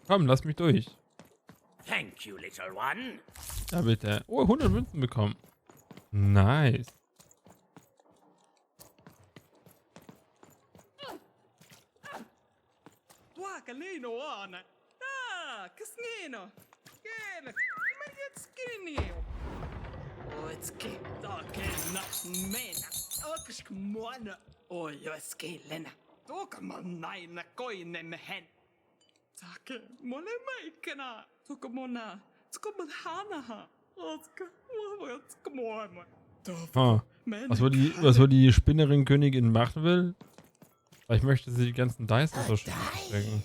Komm, lass mich durch. Thank you, little one. Ja, bitte. Oh, 100 Münzen bekommen. Nice. Oh. Was wohl die Spinnerin-Königin machen will? Vielleicht möchte sie die ganzen Dice so stecken.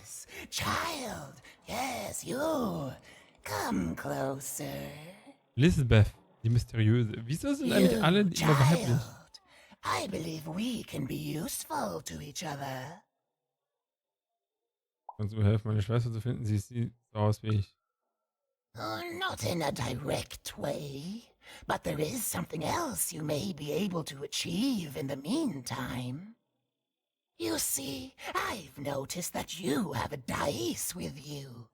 Child, yes, you. Come closer. Elizabeth, die Mysteriöse. Wieso sind eigentlich alle immer weiblich? I believe we can be useful to each other. Kannst du mir helfen, meine Schwester zu finden? Sie sieht so aus wie ich. Not in a direct way, but there is something else you may be able to achieve in the meantime. You see, I've noticed that you have a dice with you.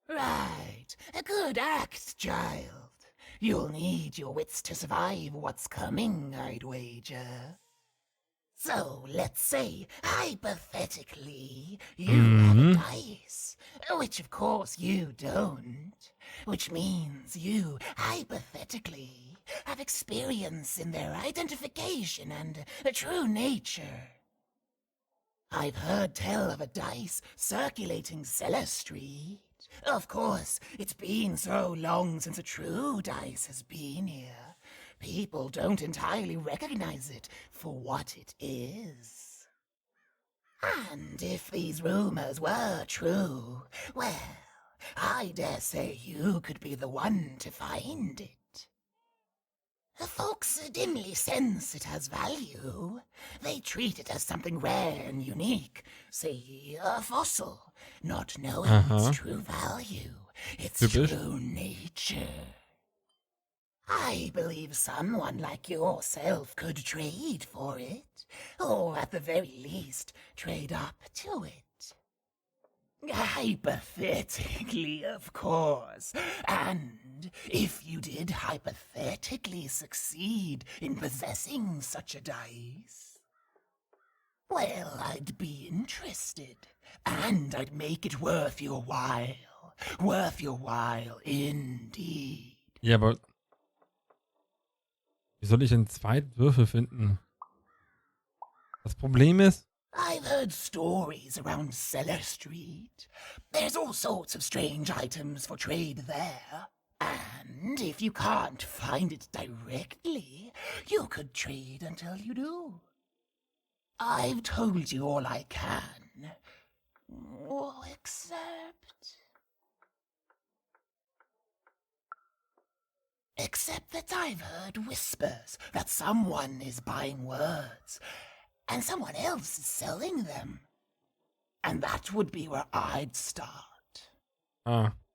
Right, a good act, child. You'll need your wits to survive what's coming, I'd wager. So, let's say, hypothetically, you have a dice, which of course you don't, which means you, hypothetically, have experience in their identification and true nature. I've heard tell of a dice circulating Cellar Street. Of course, it's been so long since a true dice has been here. People don't entirely recognize it for what it is. And if these rumors were true, well, I dare say you could be the one to find it. Folks dimly sense it has value. They treat it as something rare and unique, say a fossil, not knowing its true value, its true nature. I believe someone like yourself could trade for it, or at the very least, trade up to it. Hypothetically, of course. And if you did hypothetically succeed in possessing such a dice, well, I'd be interested, and I'd make it worth your while. Worth your while indeed. Ja, aber wie soll ich einen zweiten Würfel finden? Das Problem ist, I've heard stories around Cellar Street. There's all sorts of strange items for trade there. And if you can't find it directly, you could trade until you do. I've told you all I can. Except that I've heard whispers that someone is buying words, and someone else is selling them. And that would be where I'd start.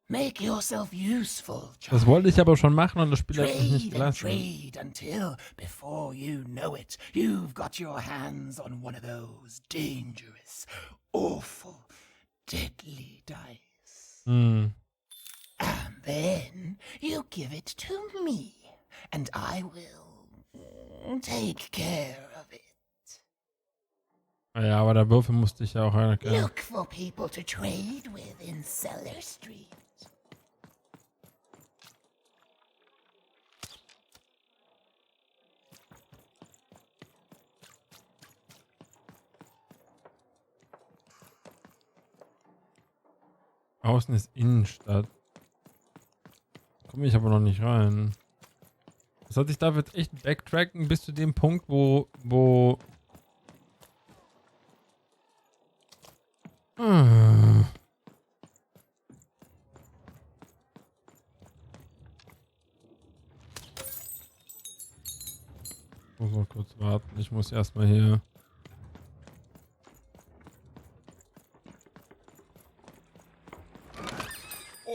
Make yourself useful, child. Das wollte ich aber schon machen und das Spiel hat mich nicht gelassen. Trade until, before you know it, you've got your hands on one of those dangerous, awful, deadly dice. And then you give it to me, and I will take care of it. Ja, aber der Würfel musste ich ja auch anerkennen. Look for people to trade with in Cellar Street. Außen ist Innenstadt. Komme ich aber noch nicht rein. Das heißt, ich darf jetzt echt backtracken bis zu dem Punkt, wo muss mal kurz warten. Ich muss erstmal hier.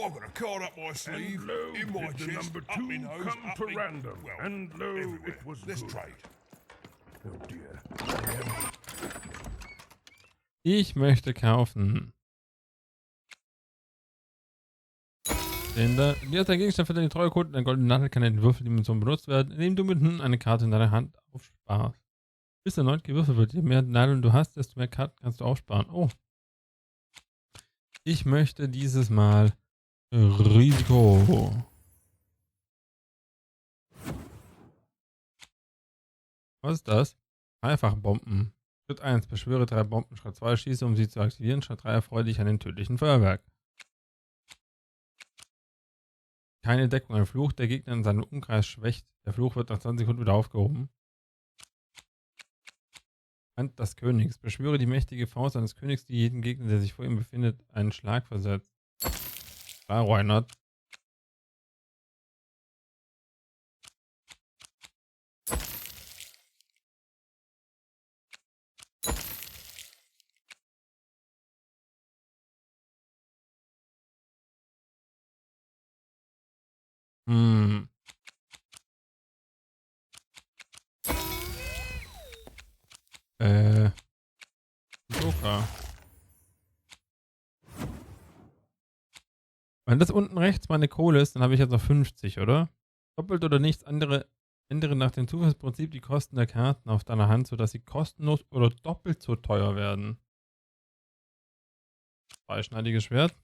I've got a card up my sleeve, in my chest, up my nose, come up to me... random, Well, and lo, everywhere. it was Let's good. trade. Ich möchte kaufen. Wie der Gegenstand für deine treue Kunde, ein goldener Nadel kann in den Würfeldimensionen benutzt werden, indem du mit eine Karte in deiner Hand aufsparst. Bis erneut gewürfelt wird, je mehr Nadeln du hast, desto mehr Karten kannst du aufsparen. Oh. Ich möchte dieses Mal Risiko. Was ist das? Dreifachbomben. Schritt 1. Beschwöre 3 Bomben. Schritt 2. Schieße, um sie zu aktivieren. Schritt 3. Erfreue dich an den tödlichen Feuerwerk. Keine Deckung. Ein Fluch, der Gegner in seinem Umkreis schwächt. Der Fluch wird nach 20 Sekunden wieder aufgehoben. Hand des Königs. Beschwöre die mächtige Faust eines Königs, die jeden Gegner, der sich vor ihm befindet, einen Schlag versetzt. Klar, why not? Suche. Wenn das unten rechts meine Kohle ist, dann habe ich jetzt noch 50, oder? Doppelt oder nichts andere, ändere nach dem Zufallsprinzip die Kosten der Karten auf deiner Hand, sodass sie kostenlos oder doppelt so teuer werden. Zweischneidiges Schwert.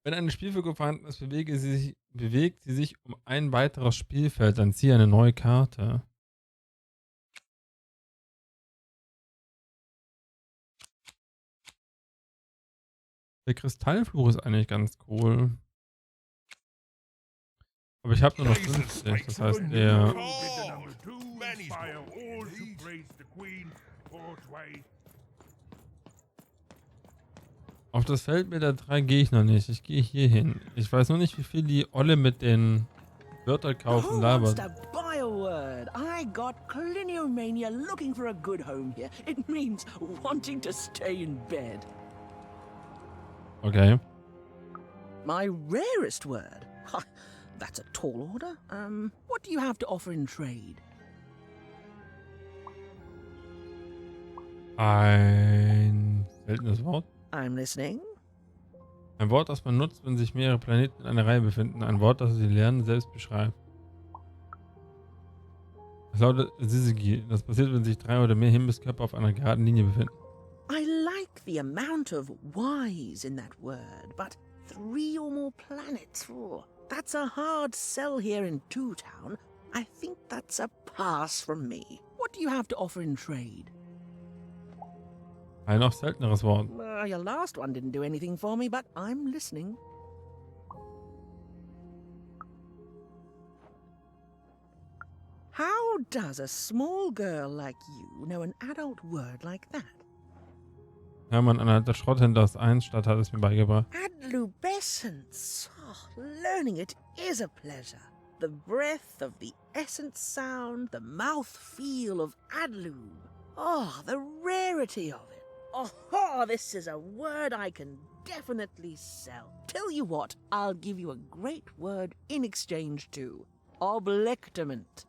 Wenn eine Spielfigur vorhanden ist, bewegt sie sich um ein weiteres Spielfeld, dann ziehe eine neue Karte. Der Kristallfluch ist eigentlich ganz cool. Aber ich habe nur noch 50, das heißt der... Auf das Feld mit der 3 gehe ich noch nicht. Ich gehe hier hin. Ich weiß nur nicht, wie viel die Olle mit den Wörtern kaufen labert. I got cliniomania looking for a good home here. It means wanting to stay in bed. Okay. My rarest word? That's a tall order. What do you have to offer in trade? Ein seltenes Wort. I'm listening. Ein Wort, das man nutzt, wenn sich mehrere Planeten in einer Reihe befinden. Ein Wort, das sie lernen, selbst beschreibt. Das lautet Syzygy. Das passiert, wenn sich 3 oder mehr Himmelskörper auf einer geraden Linie befinden. I like the amount of Y's in that word, but 3 or more planets, that's a hard sell here in Two Town. I think that's a pass from me. What do you have to offer in trade? Ein noch selteneres Wort. Your last one didn't do anything for me, but I'm listening. How does a small girl like you know an adult word like that? Hermann, ein alter Schrotthändler aus 1 Stadt hat es mir beigebracht. Adlubescence. Learning it is a pleasure. The breath of the essence sound, the mouth feel of adlub. The rarity of it. This is a word I can definitely sell. Tell you what, I'll give you a great word in exchange too. Oblectament.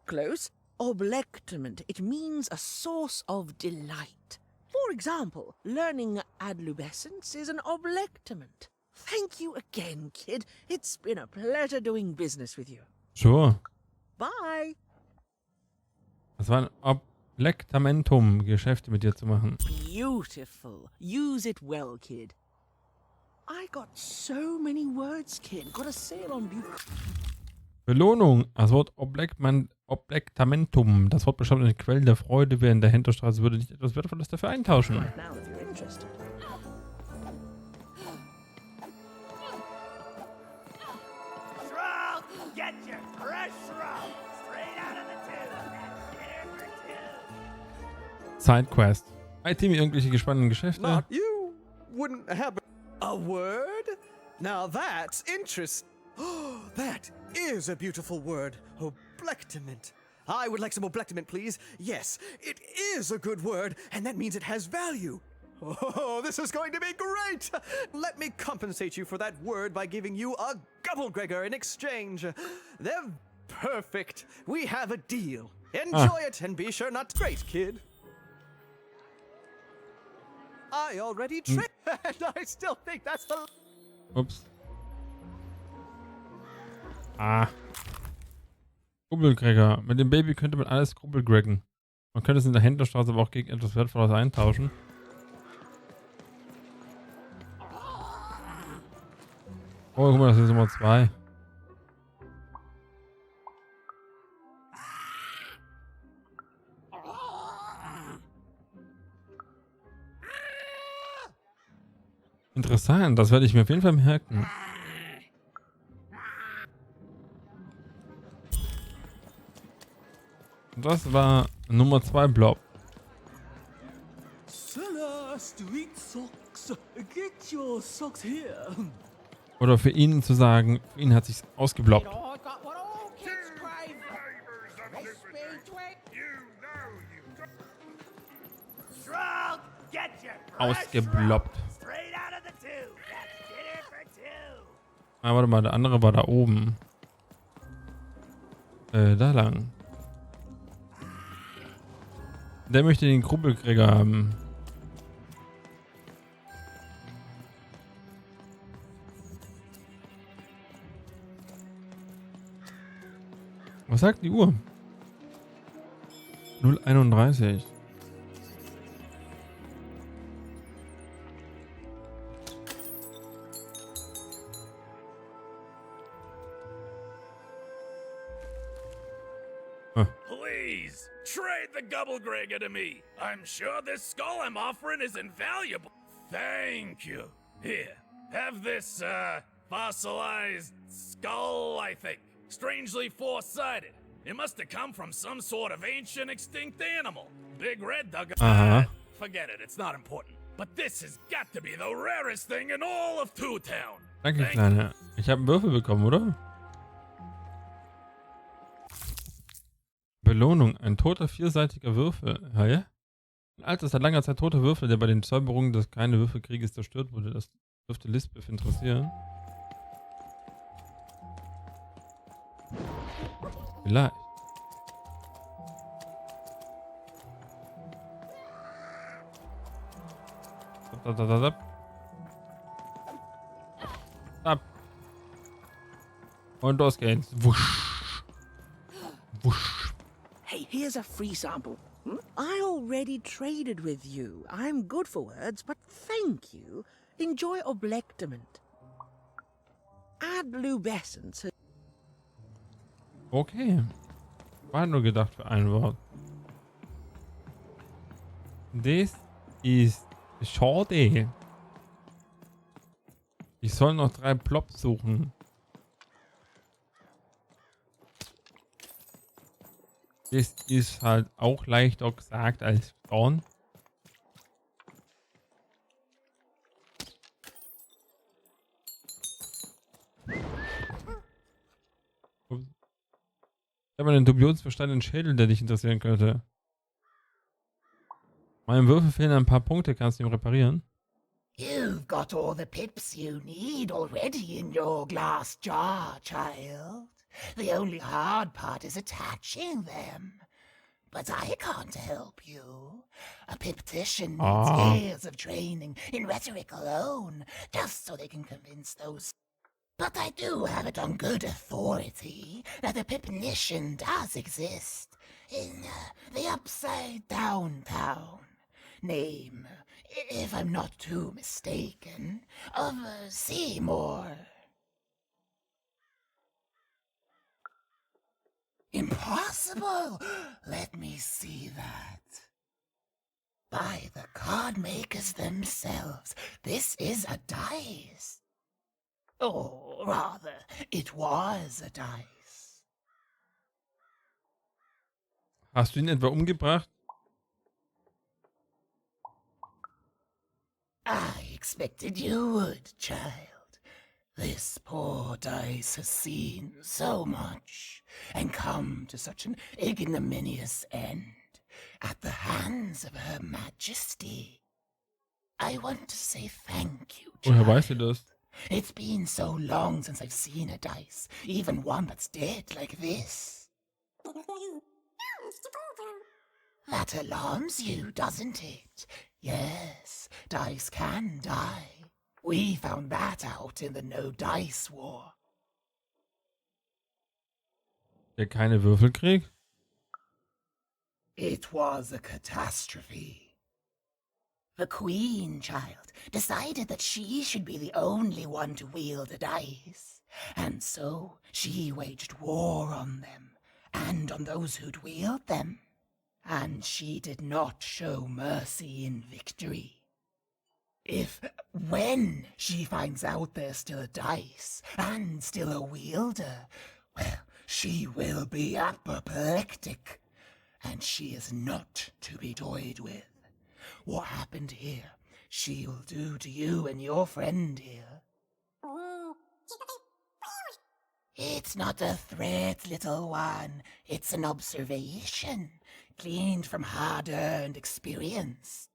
Close. Oblectament. It means a source of delight. For example, learning adlubescence is an oblectament. Thank you again, kid. It's been a pleasure doing business with you. Sure. Bye. Das war ein Oblektamentum, Geschäfte mit dir zu machen. Beautiful. Use it well, kid. I got so many words, kid. Got a sale on Belohnung. Das Wort Oblektamentum. Das Wort beschreibt eine Quelle der Freude. Wer in der Hinterstraße würde nicht etwas Wertvolles dafür eintauschen. Now, if you're interested. Get your fresh roll straight out of the tube. Sidequest. Hi Timmy, irgendwelche gespannten Geschäfte? Not you. Wouldn't happen. A word? Now that's interesting. Oh, that is a beautiful word. Oblectament. I would like some oblectament, please. Yes, it is a good word, and that means it has value. Oh, this is going to be great! Let me compensate you for that word by giving you a Gubblegregor in exchange. They're Perfect. We have a deal. Enjoy it and be sure not. Great, kid. I already tricked, and I still think that's the. Ups. Grubbelgregger. Mit dem Baby könnte man alles grubbelgreggen. Man könnte es in der Händlerstraße aber auch gegen etwas Wertvolles eintauschen. Oh, guck mal, das ist Nummer 2. Interessant, das werde ich mir auf jeden Fall merken. Das war Nummer 2 Blob. Oder für ihn zu sagen, für ihn hat sich's ausgebloppt. Ausgebloppt. Ah, warte mal, der andere war da oben. Da lang. Der möchte den Grubbelgregger haben. Was sagt die Uhr? 0:31. Please, trade the Gubblegregger to me. I'm sure this skull I'm offering is invaluable. Thank you. Here, have this, fossilized skull, I think. Strangely four-sided. It must have come from some sort of ancient extinct animal. Big Red dug it. Forget it, it's not important. But this has got to be the rarest thing in all of Two Town. Danke, Kleiner. Ich habe einen Würfel bekommen, oder? Belohnung. Ein toter vierseitiger Würfel. Ja? Ein alter, seit langer Zeit toter Würfel, der bei den Säuberungen des kleinen Würfelkrieges zerstört wurde. Das dürfte Lisbeth interessieren. Vielleicht. Ab. Und los geht's. Wusch. Wusch. Hey, here's a free sample. I already traded with you. I'm good for words, but thank you. Enjoy Oblectament. Adlubescence. Okay. War nur gedacht für ein Wort. Das ist schade. Ich soll noch 3 Plops suchen. Das ist halt auch leichter gesagt als getan. Ich habe einen dubiosen verstandenen Schädel, der dich interessieren könnte. Meinem Würfel fehlen ein paar Punkte. Kannst du ihn reparieren? You've got all the pips you need already in your glass jar, child. The only hard part is attaching them. But I can't help you. A piptician needs years of training in rhetoric alone, just so they can convince those. But I do have it on good authority that the pipnician does exist in the upside down town. Name, if I'm not too mistaken, of Seymour. Impossible! Let me see that. By the card makers themselves, this is a dice. Or rather, it was a dice. Hast du ihn etwa umgebracht? I expected you would, child. This poor dice has seen so much and come to such an ignominious end at the hands of Her Majesty. I want to say thank you, Woher child. weißt du das? It's been so long since I've seen a dice, even one that's dead like this. That alarms you, doesn't it? Yes, dice can die. We found that out in the No Dice War. Der keine Würfelkrieg? It was a catastrophe. The Queen Child decided that she should be the only one to wield a dice, and so she waged war on them, and on those who'd wield them. And she did not show mercy in victory. When she finds out there's still a dice, and still a wielder, well, she will be apoplectic. And she is not to be toyed with. What happened here, she'll do to you and your friend here. It's not a threat, little one. It's an observation, gleaned from hard-earned experience.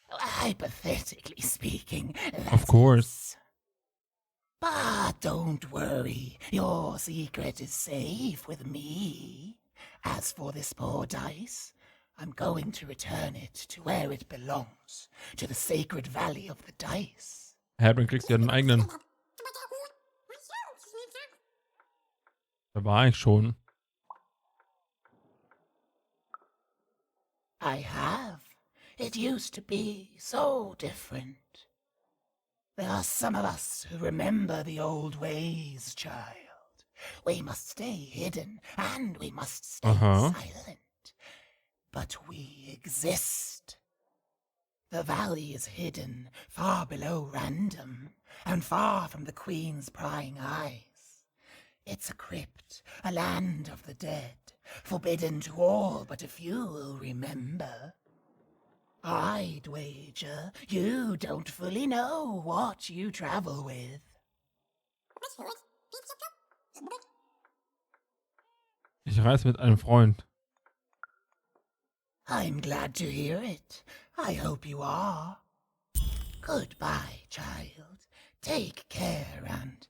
Hypothetically speaking, Of course. But don't worry, your secret is safe with me. As for this poor dice, I'm going to return it to where it belongs, to the sacred valley of the dice. Herbert, kriegst du ja einen eigenen. Da war ich schon. I have. It used to be so different. There are some of us who remember the old ways, child. We must stay hidden, and we must stay silent. But we exist. The valley is hidden, far below random, and far from the Queen's prying eyes. It's a crypt, a land of the dead, forbidden to all but a few will remember. I'd wager you don't fully know what you travel with. Ich reise mit einem Freund. I'm glad to hear it. I hope you are. Goodbye, child. Take care and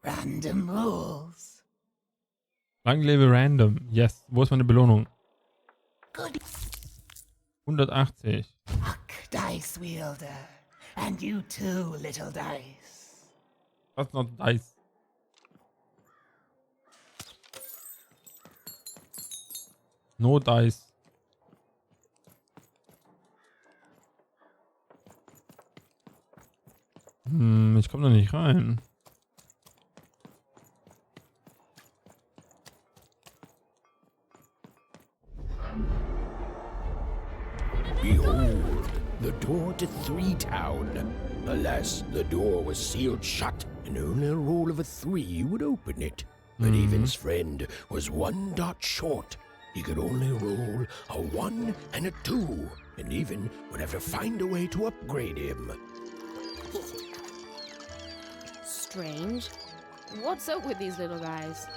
random rules. Lang lebe Random. Yes. Wo ist meine Belohnung? Good 180. luck, dice wielder. And you too, little dice. That's not dice. No dice. Ich komme da nicht rein. Behold, the door to Three Town. Alas, the door was sealed shut, and only a roll of a 3 would open it. But Evan's friend was 1 dot short. He could only roll a 1 and a 2, and Evan would have to find a way to upgrade him. Strange. What's up with these little guys?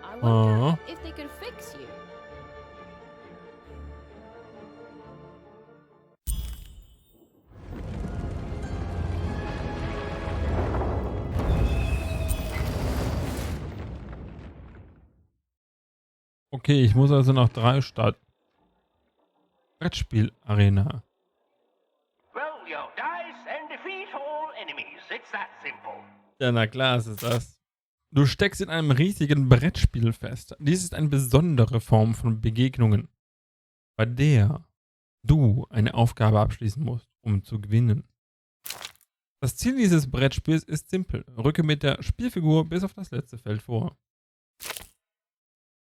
I wonder if they could fix you. Okay, ich muss also nach 3 Stadt. Brettspiel-Arena. Roll your dice and defeat all enemies. It's that simple. Ja, na klar ist es das. Du steckst in einem riesigen Brettspiel fest. Dies ist eine besondere Form von Begegnungen, bei der du eine Aufgabe abschließen musst, um zu gewinnen. Das Ziel dieses Brettspiels ist simpel. Rücke mit der Spielfigur bis auf das letzte Feld vor.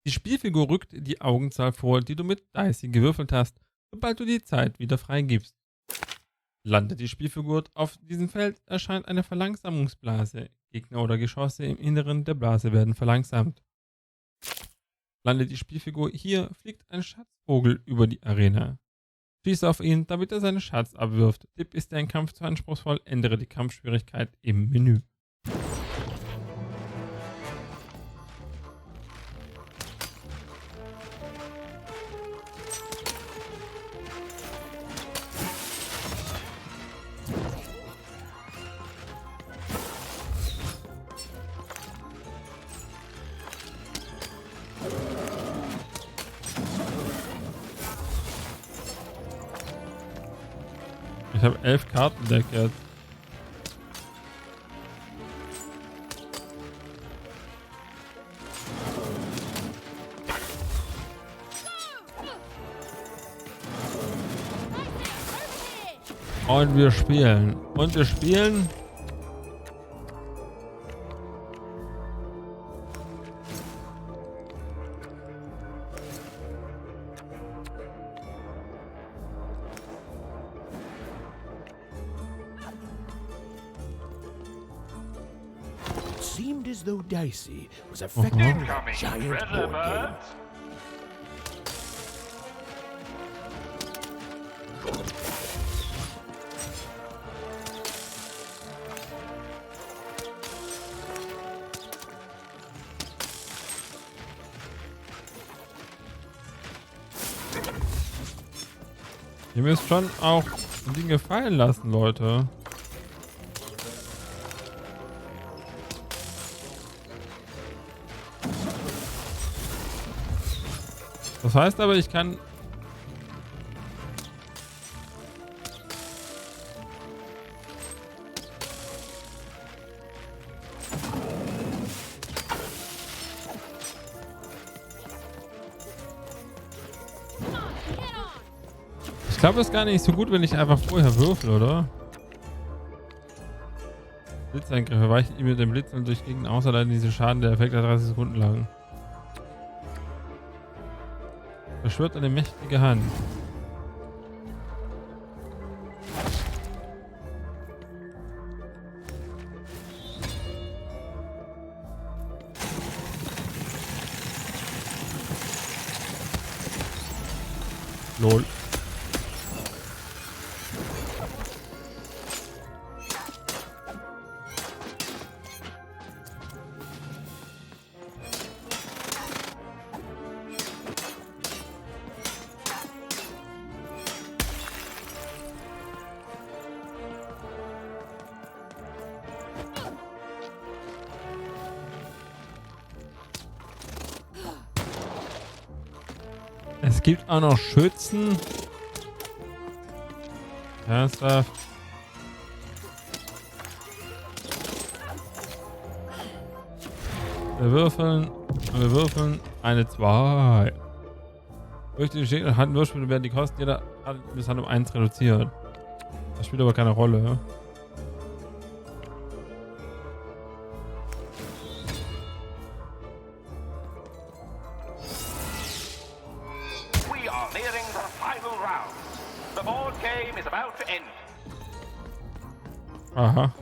Die Spielfigur rückt die Augenzahl vor, die du mit Dicey gewürfelt hast, sobald du die Zeit wieder freigibst. Landet die Spielfigur auf diesem Feld, erscheint eine Verlangsamungsblase. Gegner oder Geschosse im Inneren der Blase werden verlangsamt. Landet die Spielfigur hier, fliegt ein Schatzvogel über die Arena. Schieß auf ihn, damit er seinen Schatz abwirft. Tipp, ist dein Kampf zu anspruchsvoll, ändere die Kampfschwierigkeit im Menü. Ich habe 11 Kartendeck jetzt. Und wir spielen. Und wir spielen. It seemed as though Dicey was affected by a giant board game. Ihr müsst schon auch Dinge fallen lassen, Leute. Das heißt aber, ich kann... Ich glaube, es ist gar nicht so gut, wenn ich einfach vorher würfel, oder? Blitzeingriffe weichen ihm mit dem Blitz und durch Gegend außer leider diese Schaden, der Effekt 30 Sekunden lang. Beschwört eine mächtige Hand. Lol. Es gibt auch noch Schützen. Ernsthaft. Wir würfeln eine 2. Durch die stehenden Handwürfel werden die Kosten jeder bis Hand um 1 reduziert. Das spielt aber keine Rolle. Aha.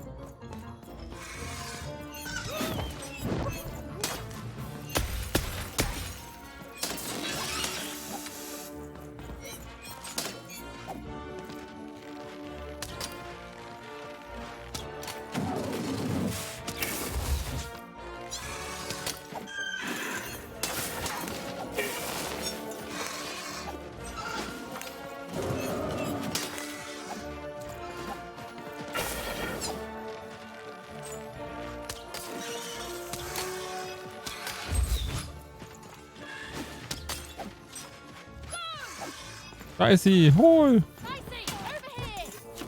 Dicey, hol!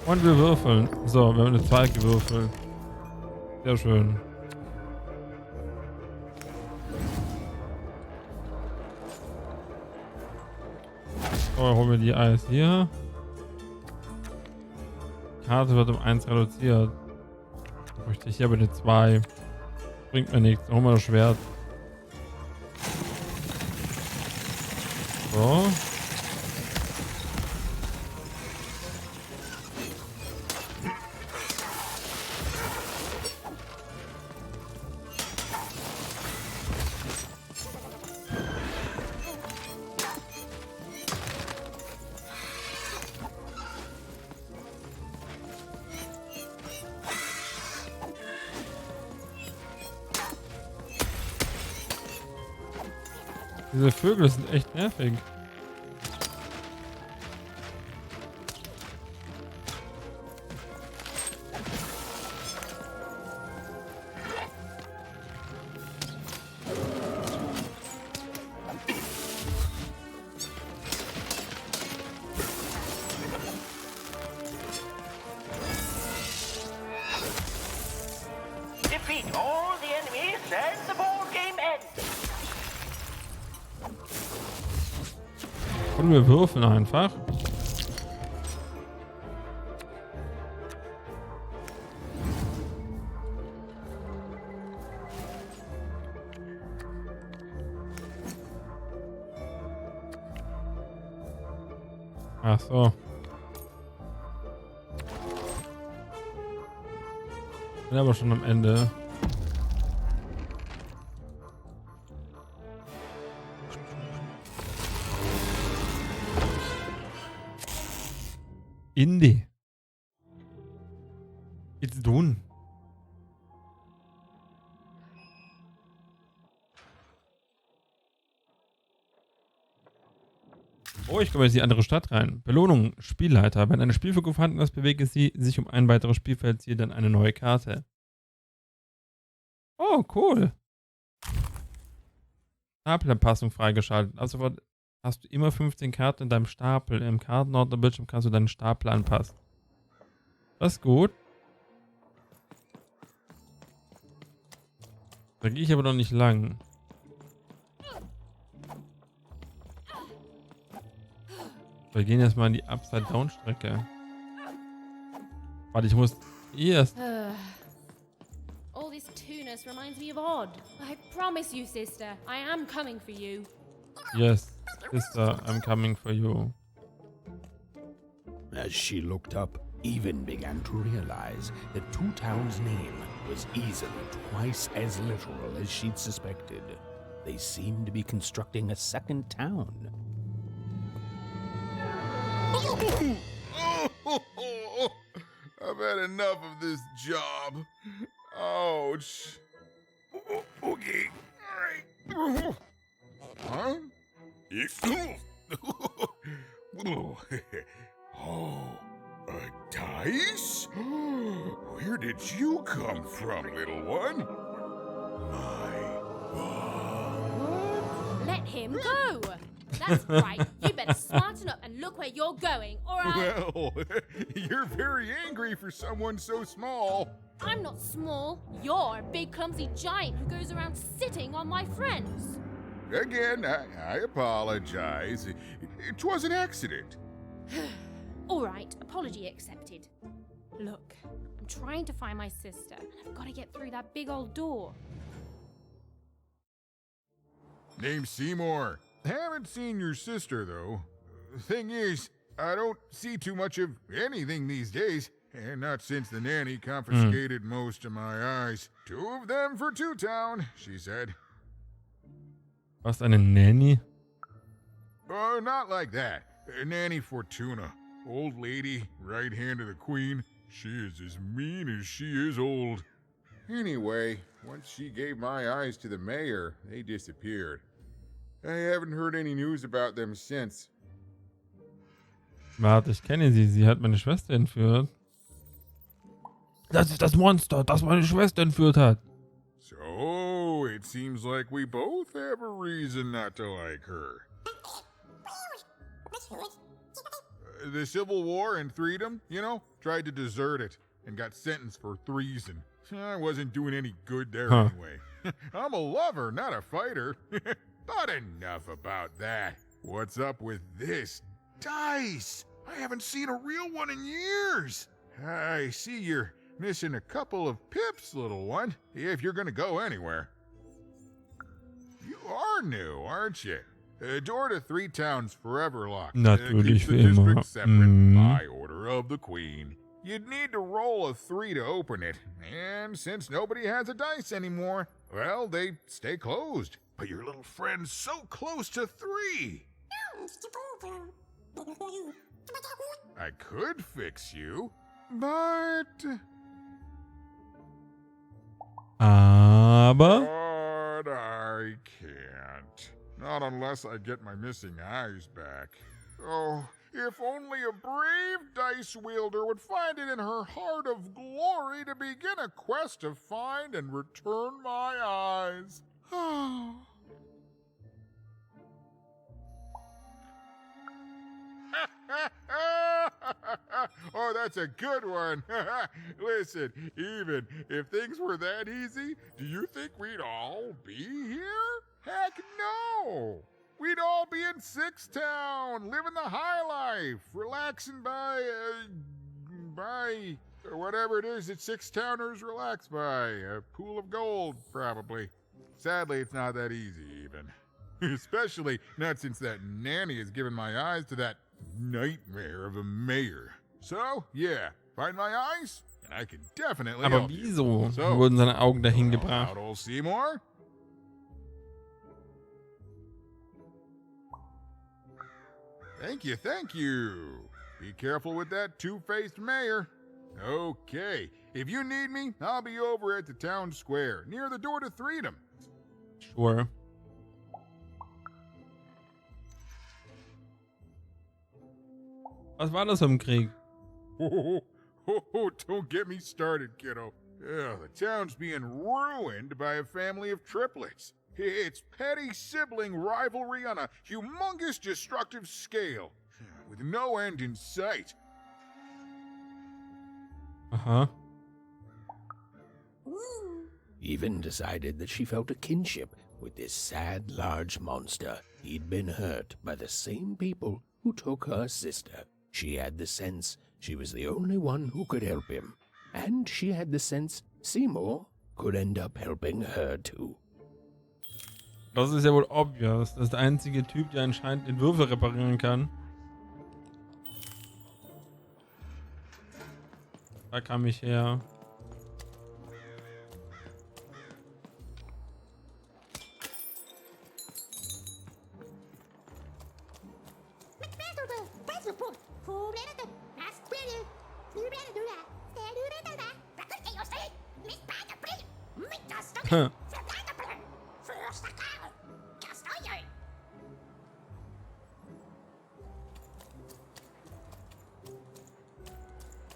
Und wir würfeln. So, wir haben eine 2 gewürfelt. Sehr schön. So, holen wir die Eis hier. Karte wird um 1 reduziert. Möchte ich hier aber eine 2. Bringt mir nichts. Holen wir das Schwert. So. Diese Vögel sind echt nervig. Und wir würfeln einfach. Ach so. Bin aber schon am Ende. Indie. Jetzt tun. Oh, ich komme jetzt in die andere Stadt rein. Belohnung, Spielleiter. Wenn eine Spielfigur vorhanden ist, bewege sie sich um ein weiteres Spielfeld, ziehe dann eine neue Karte. Oh, cool. Stapelanpassung freigeschaltet. Also hast du immer 15 Karten in deinem Stapel. Im Kartenordnerbildschirm kannst du deinen Stapel anpassen. Das ist gut. Da gehe ich aber noch nicht lang. Wir gehen jetzt mal in die Upside-Down-Strecke. Warte, ich muss erst. All this tunus reminds me of Odd. I promise you, sister, I am coming for you. Yes, sister, I'm coming for you. As she looked up, Even began to realize that Two Town's name was easily twice as literal as she'd suspected. They seemed to be constructing a second town. I've had enough of this job. Ouch. Okay. All right. Huh? Oh, a dice? Where did you come from, little one? My God. Let him go. That's right. You better smarten up and look where you're going, or I'll... Well, you're very angry for someone so small. I'm not small. You're a big clumsy giant who goes around sitting on my friends. Again, I apologize. It was an accident. All right, apology accepted. Look, I'm trying to find my sister, and I've got to get through that big old door. Name's Seymour. Haven't seen your sister, though. Thing is, I don't see too much of anything these days, and not since the nanny confiscated most of my eyes. 2 of them for Two Town, she said. Was eine Nanny? Not like that. Nanny Fortuna. Old lady, right hand of the queen. She is as mean as she is old. Anyway, once she gave my eyes to the mayor, they disappeared. I haven't heard any news about them since. Warte, ich kenne sie. Sie hat meine Schwester entführt. Das ist das Monster, das meine Schwester entführt hat. So, it seems like we both have a reason not to like her. The Civil War and Freedom, you know, tried to desert it and got sentenced for treason. I wasn't doing any good there anyway. I'm a lover, not a fighter. But enough about that. What's up with this dice? I haven't seen a real one in years. I see you're missing a couple of pips, little one, if you're gonna go anywhere. You are new, aren't you? Door to 3 Towns forever locked. Natürlich, Keeps the wie immer. district separate by order of the Queen. You'd need to roll a 3 to open it, and since nobody has a dice anymore, well, they stay closed. But your little friend's so close to 3. I could fix you, but... Aber... But I can't. Not unless I get my missing eyes back. Oh, if only a brave dice wielder would find it in her heart of glory to begin a quest to find and return my eyes. Oh, that's a good one. Listen, even if things were that easy, do you think we'd all be here? Heck no! we'd all be in Sixtown, living the high life, relaxing by or whatever it is that Sixtowners relax by. A pool of gold, probably. Sadly, it's not that easy, even. Especially not since that nanny has given my eyes to that nightmare of a mayor. So, yeah, find my eyes, and I can definitely Aber help you. wieso So, wurden seine Augen dahin about gebracht? old Seymour? Thank you, thank you. Be careful with that two-faced mayor. Okay, if you need me, I'll be over at the town square, near the door to Freedom. Sure. Was war das im Krieg? Don't get me started, kiddo. The town's being ruined by a family of triplets. It's petty sibling rivalry on a humongous destructive scale, with no end in sight. Aha. Even decided that she felt a kinship with this sad, large monster. He'd been hurt by the same people who took her sister. She had the sense she was the only one who could help him. And she had the sense Seymour could end up helping her too. Das ist ja wohl obvious. Das ist der einzige Typ, der anscheinend den Würfel reparieren kann. Da kam ich her.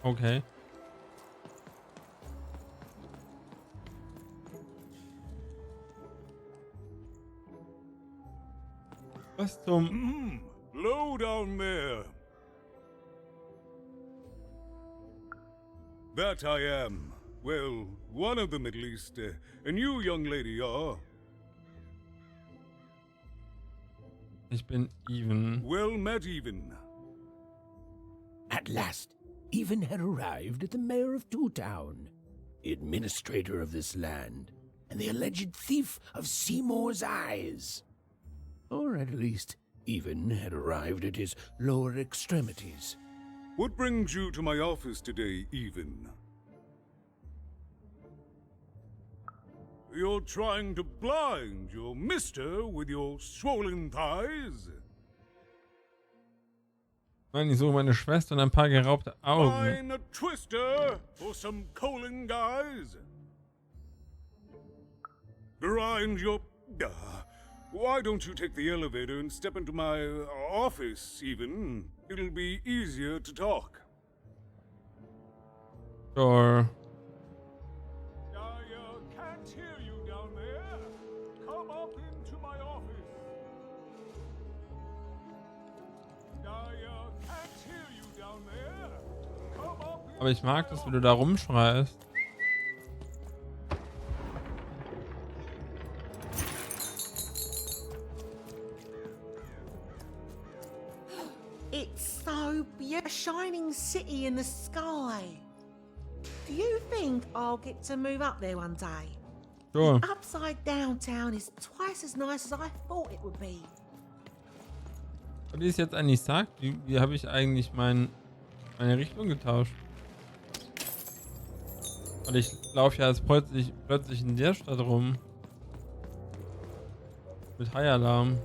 Okay. Was zum... Low down there. That I am. Well, one of them at least. And you, young lady, are? Ich bin Even. Well met, Even. At last, Even had arrived at the mayor of Town, administrator of this land, and the alleged thief of Seymour's eyes. Or at least, Even had arrived at his lower extremities. What brings you to my office today, Even? You're trying to blind your mister with your swollen thighs? Nein, ich suche meine Schwester und ein paar geraubte Augen. Mine a twister for some colon guys? Grind your... why don't you take the elevator and step into my office, Even? It'll be easier to talk. Sure. I can't hear you down there. Come up into my office. I can't hear you down there. Come up Aber ich mag das, wie du da rumschreist. It's so beautiful, a shining city in the sky. Do you think I'll get to move up there one day? Sure. The upside down town is twice as nice as I thought it would be. Und die es jetzt eigentlich sagt, wie habe ich eigentlich meine Richtung getauscht? Und ich laufe ja jetzt plötzlich in der Stadt rum. Mit High-Alarm.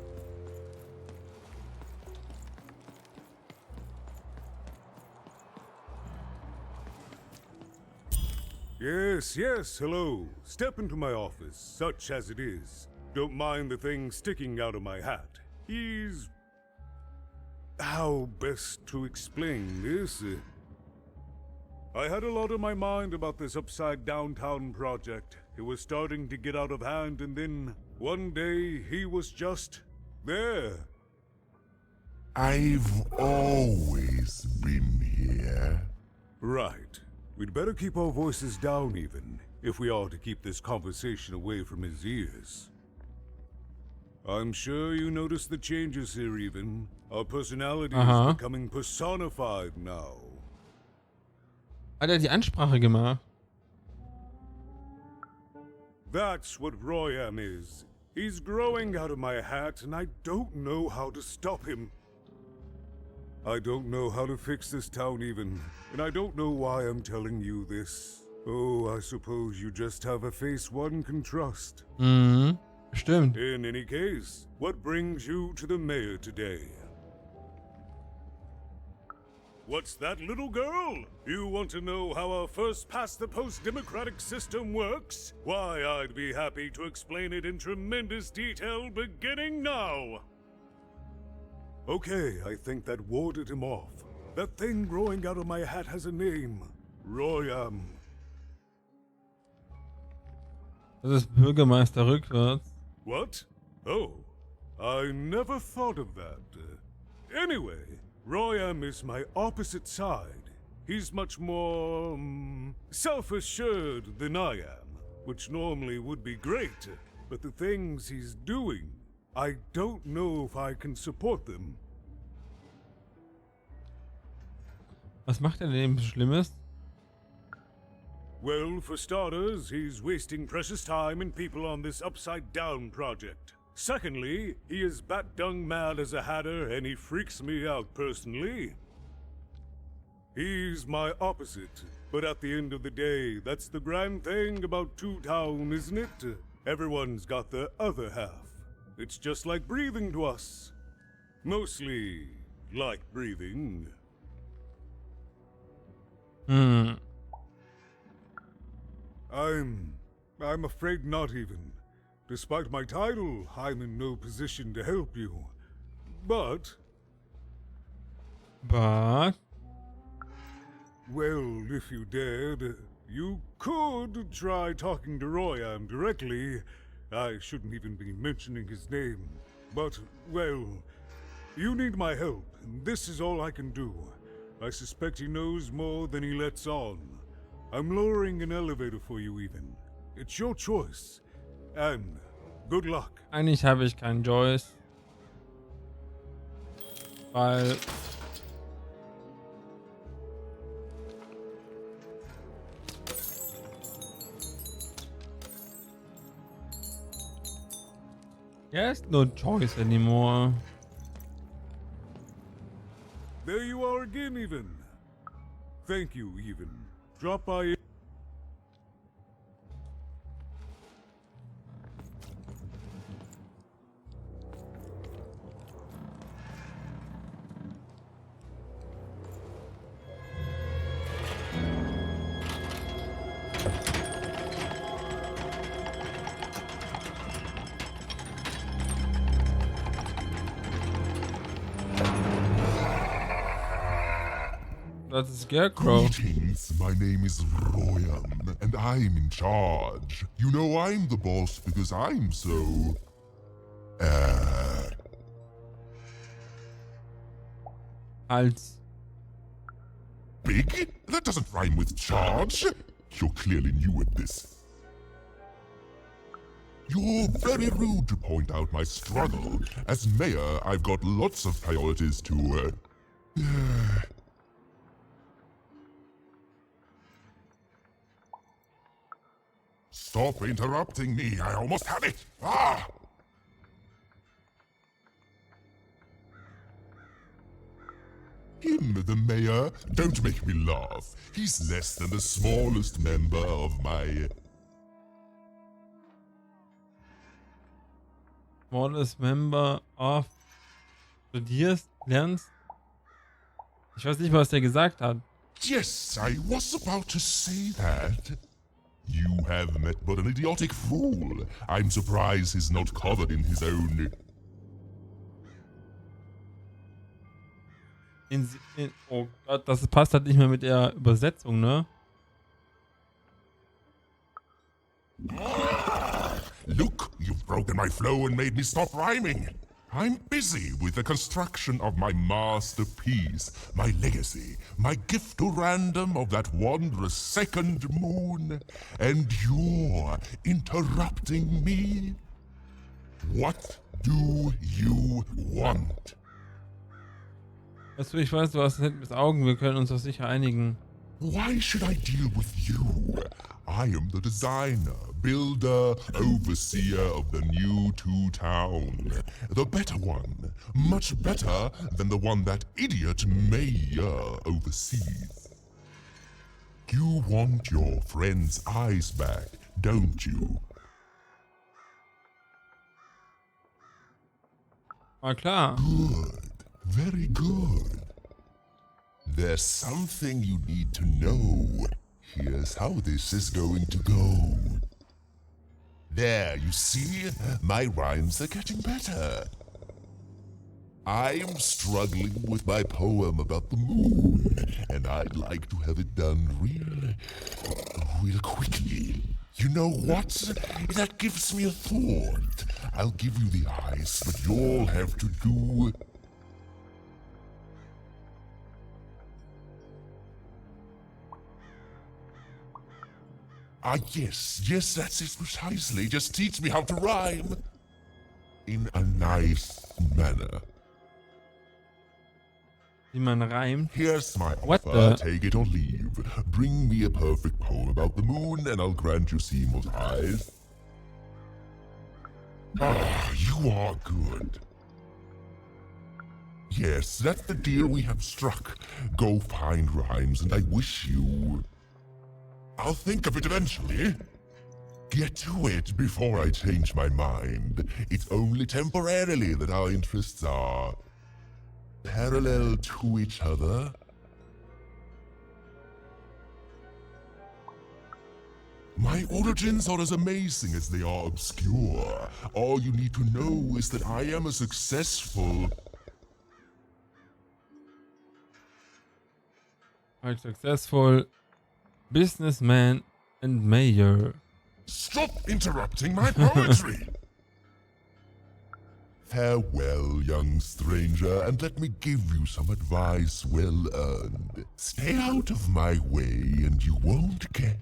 Yes, yes, hello. Step into my office, such as it is. Don't mind the thing sticking out of my hat. He's... how best to explain this? I had a lot on my mind about this upside downtown project. It was starting to get out of hand, and then one day he was just there. I've always been here. Right. We'd better keep our voices down, Even, if we are to keep this conversation away from his ears. I'm sure you noticed the changes here even. Our personality Aha. is becoming personified now. Hat er die Ansprache gemacht? That's what Royam is. He's growing out of my hat, and I don't know how to stop him. I don't know how to fix this town even, and I don't know why I'm telling you this. Oh, I suppose you just have a face one can trust. Mhm. Stimmt. In any case, what brings you to the mayor today? What's that, little girl? You want to know how our first-past-the-post democratic system works? Why, I'd be happy to explain it in tremendous detail beginning now. Okay, I think that warded him off. That thing growing out of my hat has a name. Royam. Das ist Bürgermeister rückwärts. What? Oh, I never thought of that. Anyway, Royam is my opposite side. He's much more self-assured than I am, which normally would be great, but the things he's doing, I don't know if I can support them. Was macht er denn Schlimmes? Well, for starters, he's wasting precious time and people on this upside-down project. Secondly, he is bat-dung mad as a hatter, and he freaks me out personally. He's my opposite, but at the end of the day, that's the grand thing about Two Town, isn't it? Everyone's got the other half. It's just like breathing to us. Mostly like breathing. Hm. I'm afraid not even. Despite my title, I'm in no position to help you. But... But... Well, if you dared, you could try talking to Royam directly. I shouldn't even be mentioning his name. But, well, you need my help, and this is all I can do. I suspect he knows more than he lets on. I'm lowering an elevator for you even. It's your choice. And good luck. Eigentlich habe ich keinen Joyce. Weil... There's no choice anymore. There you are again, even. Thank you, even. Drop by. That's a scarecrow. Greetings, my name is Royam, and I'm in charge. You know I'm the boss because I'm so... Als... Big? That doesn't rhyme with charge. You're clearly new at this. You're very rude to point out my struggle. As mayor, I've got lots of priorities to, Stop interrupting me, I almost had it! Ah! Him, the mayor? Don't make me laugh. He's less than the smallest member of my... Smallest member of... Studierst, lernst? Ich weiß nicht, was der gesagt hat. Yes, I was about to say that. You have met but an idiotic fool. I'm surprised he's not covered in his own... Oh Gott, das passt halt nicht mehr mit der Übersetzung, ne? Look, you've broken my flow and made me stop rhyming. I'm busy with the construction of my masterpiece, my legacy, my gift to random of that wondrous second moon. And you're interrupting me? What do you want? Weißt du, ich weiß, du hast mit Augen, wir können uns doch sicher einigen. Why should I deal with you? I am the designer, builder, overseer of the new town. The better one. Much better than the one that idiot mayor oversees. You want your friend's eyes back, don't you? Na klar. Good. Very good. There's something you need to know. Here's how this is going to go. There, you see? My rhymes are getting better. I'm struggling with my poem about the moon, and I'd like to have it done real quickly. You know what? That gives me a thought. I'll give you the eyes, but you'll have to do... Ah, yes, that's it precisely. Just teach me how to rhyme. In a nice manner. Wie man reimt. Here's my What offer, the? take it or leave. Bring me a perfect poem about the moon and I'll grant you Seymour's eyes. Ah, you are good. Yes, that's the deal we have struck. Go find rhymes and I wish you... I'll think of it eventually. Get to it before I change my mind. It's only temporarily that our interests are parallel to each other. My origins are as amazing as they are obscure. All you need to know is that I am a successful... Ein successful businessman and mayor. Stop interrupting my poetry! Farewell, young stranger, and let me give you some advice well earned. Stay out of my way and you won't get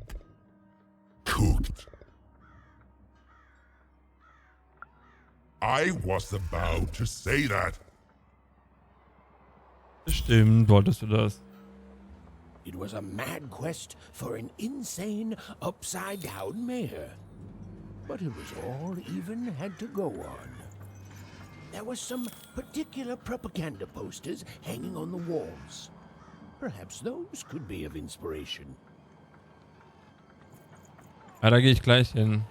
cooked. I was about to say that. Stimmt, wolltest du das? It was a mad quest for an insane, upside-down mayor. But it was all even had to go on. There were some particular propaganda posters hanging on the walls. Perhaps those could be of inspiration. Ja, da gehe ich gleich hin.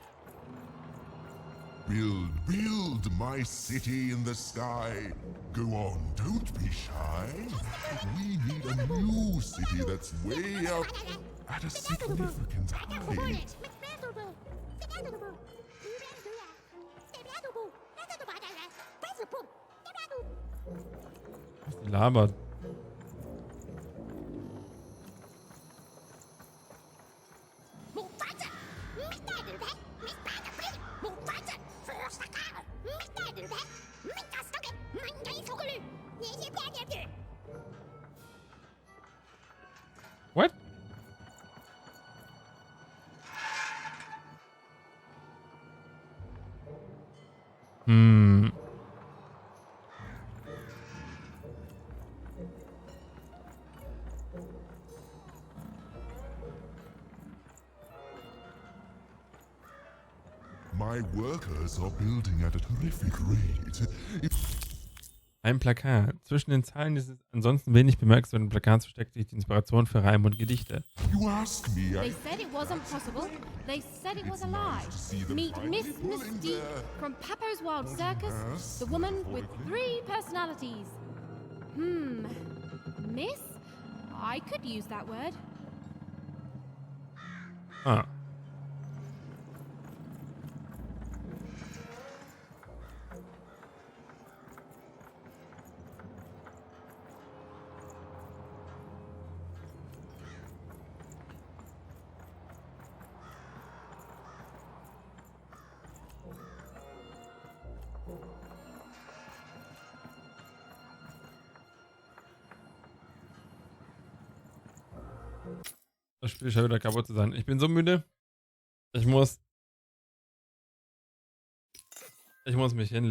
Build my city in the sky. Go on, don't be shy. We need a new city that's way up at a significant height. Was die labert. What? My workers are building at a terrific rate. Ein Plakat. Zwischen den Zeilen dieses ansonsten wenig bemerkenswerten Plakats versteckt sich die Inspiration für Reime und Gedichte. You ask me, They said it wasn't possible. They said it was a lie. Meet Miss Mystique from Papo's Wild Circus, the woman with 3 personalities. Miss? I could use that word. Ah. Das Spiel scheint wieder kaputt zu sein. Ich bin so müde. Ich muss mich hinlegen.